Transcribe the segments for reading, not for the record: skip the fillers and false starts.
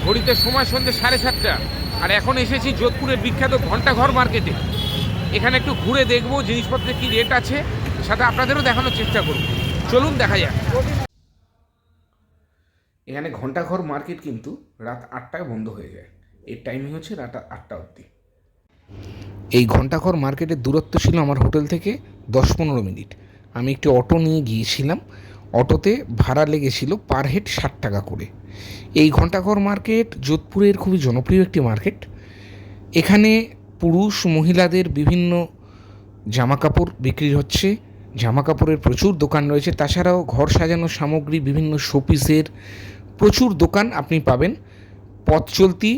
ঘড়িতে সময় সন্ধ্যে 7:30, আর এখন এসেছি যোধপুরের বিখ্যাত ঘন্টাঘর মার্কেটে। এখানে একটু ঘুরে দেখবো জিনিসপত্রের কি রেট আছে, সাথে আপনাদেরও দেখানোর চেষ্টা করব। চলুন দেখা যাক। এখানে ঘন্টাঘর মার্কেট কিন্তু রাত 8টায় বন্ধ হয়ে যায়। এর টাইমিং হচ্ছে রাত 8টা অবধি। এই ঘন্টাঘর মার্কেটের দূরত্ব ছিল আমার হোটেল থেকে 10-15 মিনিট। আমি একটি অটো নিয়ে গিয়েছিলাম। অটোতে ভাড়া লেগেছিল পার হেড 60 টাকা করে। এই ঘন্টাঘর মার্কেট যোধপুরের খুবই জনপ্রিয় একটি মার্কেট। এখানে পুরুষ মহিলাদের বিভিন্ন জামাকাপড় বিক্রি হচ্ছে। জামাকাপড়ের প্রচুর দোকান রয়েছে। তাছাড়াও ঘর সাজানোর সামগ্রী, বিভিন্ন শোপিসের প্রচুর দোকান আপনি পাবেন। পথ চলতি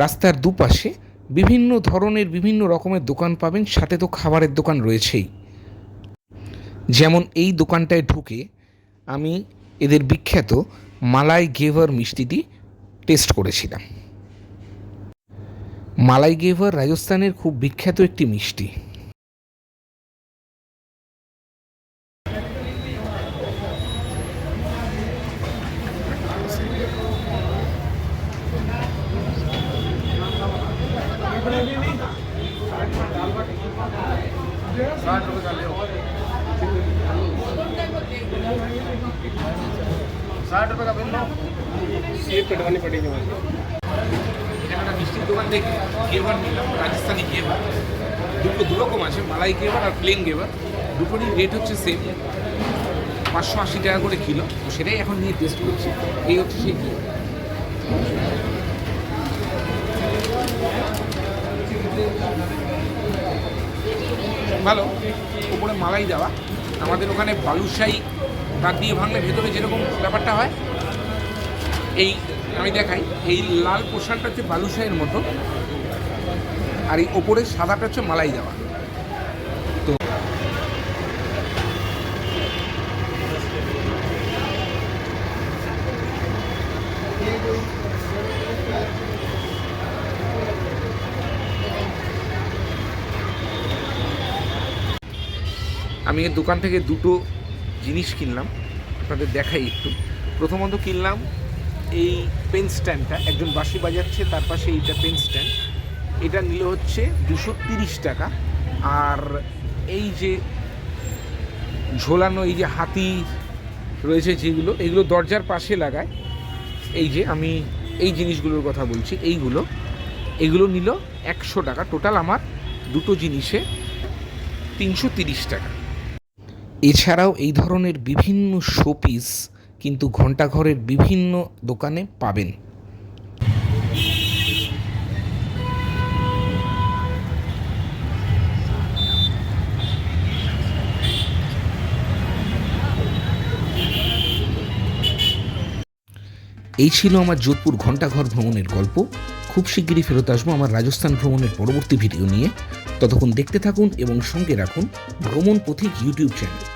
রাস্তার দুপাশে বিভিন্ন ধরনের বিভিন্ন রকমের দোকান পাবেন, সাথে তো খাবারের দোকান রয়েছেই। যেমন এই দোকানটায় ঢুকে আমি এদের বিখ্যাত মালাই গেভার মিষ্টিটি টেস্ট করেছিলাম। মালাই গেভার রাজস্থানের খুব বিখ্যাত একটি মিষ্টি। একটা মিষ্টির দোকান দেখে গেভার নিলাম, রাজস্থানি গেভার। দু রকম আছে, মালাই গেভার আর প্লেন গেভার। দুটোরই রেট হচ্ছে সেম, 580 টাকা করে কিলো। তো সেটাই এখন নিয়ে টেস্ট করছি। এই হচ্ছে সেই গেভার। ভালো, উপরে মালাই দেওয়া। আমাদের ওখানে বালুশাহী দাঁত দিয়ে ভাঙলে ভেতরে যেরকম ব্যাপারটা হয়, এই আমি দেখাই, এই লাল পোশাকটা হচ্ছে বালুশাহীর মতো, আর এই ওপরের সাদাটা হচ্ছে মালাই দেওয়া। তো আমি এর দোকান থেকে দুটো জিনিস কিনলাম, আপনাদের দেখাই একটু। প্রথমত কিনলাম এই পেন স্ট্যান্ডটা, একজন বাঁশি বাজাচ্ছে, তার পাশে এইটা পেন স্ট্যান্ড। এটা নিল হচ্ছে 230 টাকা। আর এই যে ঝোলানো এই যে হাতি রয়েছে যেগুলো, এগুলো দরজার পাশে লাগায়। এই যে আমি এই জিনিসগুলোর কথা বলছি, এগুলো নিল 100 টাকা। টোটাল আমার দুটো জিনিসে 330 টাকা। এছাড়াও এই ধরনের বিভিন্ন শোপিস কিন্তু ঘন্টাঘরের বিভিন্ন দোকানে পাবেন। এই ছিল আমার যোধপুর ঘন্টাঘর ভ্রমণের গল্প। খুব শিগগিরই ফেরত আসবো আমার রাজস্থান ভ্রমণের পরবর্তী ভিডিও নিয়ে। ততক্ষণ দেখতে থাকুন এবং সঙ্গে রাখুন ভ্রমণ পথিক ইউটিউব চ্যানেল।